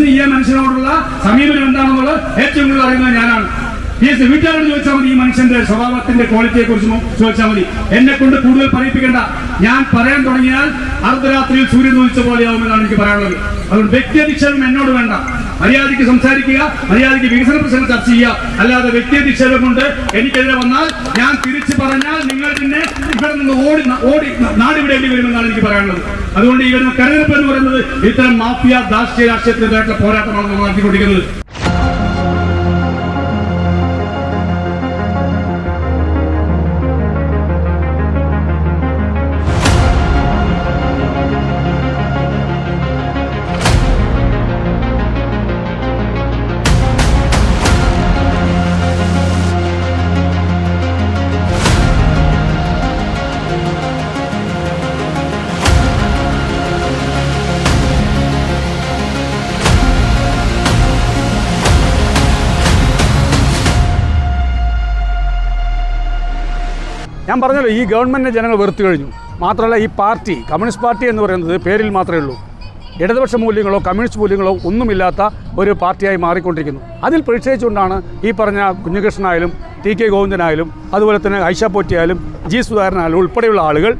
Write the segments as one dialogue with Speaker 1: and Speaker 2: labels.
Speaker 1: എസിന് ഈ മനുഷ്യനോടുള്ള സമീപനം എന്താണെന്നുള്ളത് ഏറ്റവും കൂടുതൽ അറിയുന്നത് ഞാനാണ്. PS വീട്ടുകാരോട് ചോദിച്ചാൽ മതി, ഈ മനുഷ്യന്റെ സ്വഭാവത്തിന്റെ ക്വാളിറ്റിയെ കുറിച്ച് ചോദിച്ചാൽ മതി. എന്നെ കൊണ്ട് കൂടുതൽ പറയിപ്പിക്കേണ്ട. ഞാൻ പറയാൻ തുടങ്ങിയാൽ അർദ്ധരാത്രിയിൽ സൂര്യൻ ഉദിച്ച പോലെയാവുമെന്നാണ് എനിക്ക് പറയാനുള്ളത്. അതുകൊണ്ട് വ്യക്തിയധിക്ഷേപം എന്നോട് വേണ്ട. മര്യാദയ്ക്ക് സംസാരിക്കുക, മര്യാദയ്ക്ക് വികസന പ്രശ്നങ്ങൾ ചർച്ച ചെയ്യുക. അല്ലാതെ വ്യക്തിയധിക്ഷേപം കൊണ്ട് എനിക്കെതിരെ വന്നാൽ ഞാൻ തിരിച്ചു പറഞ്ഞാൽ നിങ്ങൾ പിന്നെ ഇവിടെ നിന്ന് ഓടി നാടുവിടേണ്ടി വരുമെന്നാണ് എനിക്ക് പറയാനുള്ളത്. അതുകൊണ്ട് ഈ വരുന്ന തെരഞ്ഞെടുപ്പ് എന്ന് പറയുന്നത് ഇത്തരം മാഫിയ രാഷ്ട്രീയ രാഷ്ട്രീയത്തിനെതിരായിട്ടുള്ള പോരാട്ടമാണ് നമ്മൾ നടത്തിക്കൊണ്ടിരിക്കുന്നത്. ഞാൻ പറഞ്ഞല്ലോ, ഈ ഗവൺമെൻറ്റിനെ ജനങ്ങൾ വെറുത്തു കഴിഞ്ഞു. മാത്രമല്ല, ഈ പാർട്ടി കമ്മ്യൂണിസ്റ്റ് പാർട്ടി എന്ന് പറയുന്നത് പേരിൽ മാത്രമേ ഉള്ളൂ. ഇടതുപക്ഷ മൂല്യങ്ങളോ കമ്മ്യൂണിസ്റ്റ് മൂല്യങ്ങളോ ഒന്നുമില്ലാത്ത ഒരു പാർട്ടിയായി മാറിക്കൊണ്ടിരിക്കുന്നു. അതിൽ പ്രതിഷേധിച്ചുകൊണ്ടാണ് ഈ പറഞ്ഞ കുഞ്ഞികൃഷ്ണനായാലും TK ഗോവിന്ദനായാലും അതുപോലെ തന്നെ ഐഷ പോറ്റിയായാലും G സുധാകരനായാലും ഉൾപ്പെടെയുള്ള ആളുകൾ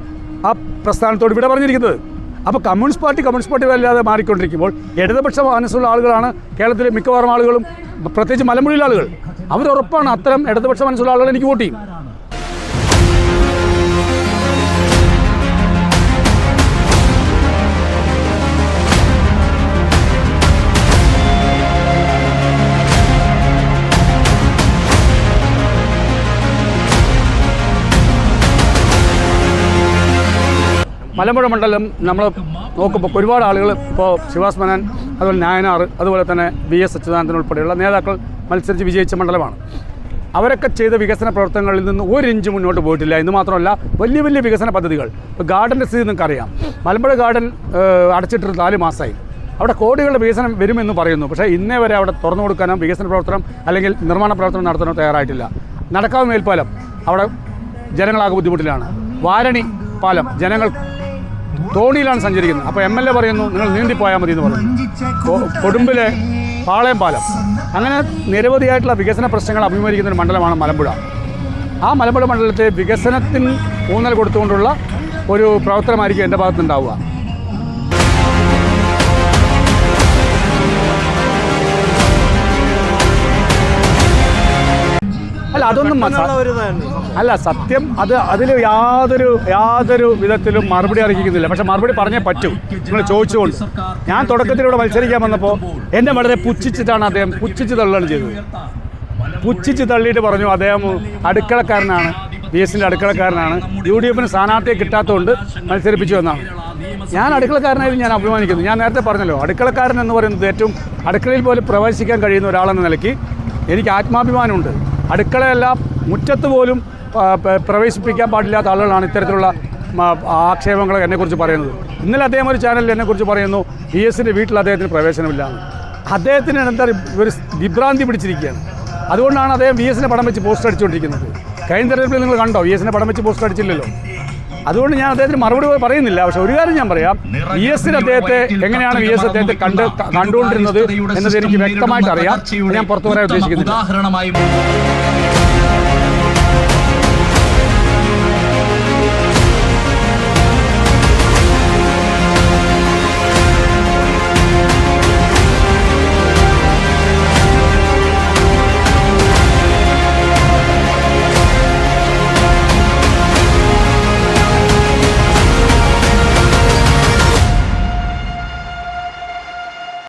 Speaker 1: ആ പ്രസ്ഥാനത്തോട് ഇവിടെ പറഞ്ഞിരിക്കുന്നത്. അപ്പോൾ കമ്മ്യൂണിസ്റ്റ് പാർട്ടി വല്ലാതെ മാറിക്കൊണ്ടിരിക്കുമ്പോൾ ഇടതുപക്ഷ മനസ്സുള്ള ആളുകളാണ് കേരളത്തിലെ മിക്കവാറും ആളുകളും, പ്രത്യേകിച്ച് മലമ്പുഴയിലെ ആളുകൾ. അവരുറപ്പാണ് അത്തരം ഇടതുപക്ഷ മനസ്സുള്ള ആളുകൾ എനിക്ക് വോട്ട് ചെയ്യും. മലമ്പുഴ മണ്ഡലം നമ്മൾ നോക്കുമ്പോൾ ഒരുപാട് ആളുകൾ, ഇപ്പോൾ ശിവാസ് മേനോൻ, അതുപോലെ നായനാർ, അതുപോലെ തന്നെ VS അച്യുതാനന്ദൻ ഉൾപ്പെടെയുള്ള നേതാക്കൾ മത്സരിച്ച് വിജയിച്ച മണ്ഡലമാണ്. അവരൊക്കെ ചെയ്ത വികസന പ്രവർത്തനങ്ങളിൽ നിന്ന് ഒരു ഇഞ്ച് മുന്നോട്ട് പോയിട്ടില്ല. എന്ന് മാത്രമല്ല, വലിയ വലിയ വികസന പദ്ധതികൾ, ഇപ്പോൾ ഗാർഡൻ്റെ സ്ഥിതി നിങ്ങൾക്കറിയാം. മലമ്പുഴ ഗാർഡൻ അടച്ചിട്ട് 4 മാസമായി. അവിടെ കോടികളുടെ വികസനം വരുമെന്ന് പറയുന്നു. പക്ഷേ ഇന്നേ വരെ അവിടെ തുറന്നു കൊടുക്കാനോ വികസന പ്രവർത്തനം അല്ലെങ്കിൽ നിർമ്മാണ പ്രവർത്തനം നടത്താനോ തയ്യാറായിട്ടില്ല. നടക്കാവ് മേൽപ്പാലം അവിടെ ജനങ്ങളാകെ ബുദ്ധിമുട്ടിലാണ്. വാരണി പാലം ജനങ്ങൾ തോണിയിലാണ് സഞ്ചരിക്കുന്നത്. അപ്പോൾ MLA പറയുന്നു നിങ്ങൾ നീന്തിപ്പോയാൽ മതി എന്ന് പറയുന്നു. കൊടുമ്പിലെ പാളയം പാലം, അങ്ങനെ നിരവധിയായിട്ടുള്ള വികസന പ്രശ്നങ്ങൾ അഭിമുഖീകരിക്കുന്ന ഒരു മണ്ഡലമാണ് മലമ്പുഴ. ആ മലമ്പുഴ മണ്ഡലത്തെ വികസനത്തിന് ഊന്നൽ കൊടുത്തുകൊണ്ടുള്ള ഒരു പ്രവർത്തനമായിരിക്കും എൻ്റെ ഭാഗത്തുനിന്നുണ്ടാവുക. അല്ല, അതൊന്നും അല്ല സത്യം. അതിൽ യാതൊരു വിധത്തിലും മറുപടി അറിയിക്കുന്നില്ല. പക്ഷെ മറുപടി പറഞ്ഞേ പറ്റൂ, നിങ്ങൾ ചോദിച്ചുകൊണ്ട്. ഞാൻ തുടക്കത്തിലൂടെ മത്സരിക്കാൻ വന്നപ്പോൾ എന്നെ വളരെ പുച്ഛിച്ചിട്ടാണ് അദ്ദേഹം തള്ളുകയാണ് ചെയ്തത്. പുച്ഛിച്ച് തള്ളിയിട്ട് പറഞ്ഞു അദ്ദേഹം അടുക്കളക്കാരനാണ്, VSൻ്റെ അടുക്കളക്കാരനാണ്, UDFന് സ്ഥാനാർത്ഥിയെ കിട്ടാത്തതുകൊണ്ട് മത്സരിപ്പിച്ചു എന്നാണ്. ഞാൻ അടുക്കളക്കാരനായാലും ഞാൻ അഭിമാനിക്കുന്നു. ഞാൻ നേരത്തെ പറഞ്ഞല്ലോ, അടുക്കളക്കാരൻ എന്ന് പറയുന്നത് ഏറ്റവും അടുക്കളയിൽ പോലും പ്രവേശിക്കാൻ കഴിയുന്ന ഒരാളെന്ന നിലയ്ക്ക് എനിക്ക് ആത്മാഭിമാനമുണ്ട്. അടുക്കളയല്ല, മുറ്റത്ത് പോലും പ്രവേശിപ്പിക്കാൻ പാടില്ലാത്ത ആളുകളാണ് ഇത്തരത്തിലുള്ള ആക്ഷേപങ്ങൾ എന്നെക്കുറിച്ച് പറയുന്നത്. ഇന്നലെ അദ്ദേഹം ഒരു ചാനലിൽ എന്നെക്കുറിച്ച് പറയുന്നു VSൻ്റെ വീട്ടിൽ അദ്ദേഹത്തിന് പ്രവേശനമില്ലാന്ന്. അദ്ദേഹത്തിന് എന്താ ഒരു വിഭ്രാന്തി പിടിച്ചിരിക്കുകയാണ്. അതുകൊണ്ടാണ് അദ്ദേഹം VSൻ്റെ പടം വെച്ച് പോസ്റ്റർ അടിച്ചുകൊണ്ടിരിക്കുന്നത്. കഴിഞ്ഞ തെരഞ്ഞെടുപ്പിൽ നിങ്ങൾ കണ്ടോ? VSൻ്റെ പടം വെച്ച് പോസ്റ്റർ അടിച്ചില്ലല്ലോ. അതുകൊണ്ട് ഞാൻ അദ്ദേഹത്തിന് മറുപടി പറയുന്നില്ല. പക്ഷെ ഒരു കാര്യം ഞാൻ പറയാം, VSന് അദ്ദേഹത്തെ എങ്ങനെയാണ് VS അദ്ദേഹത്തെ കണ്ടുകൊണ്ടിരുന്നത് എന്നത് എനിക്ക് വ്യക്തമായിട്ട് അറിയാം. ഞാൻ പുറത്തു പറയാൻ ഉദ്ദേശിക്കുന്നില്ല.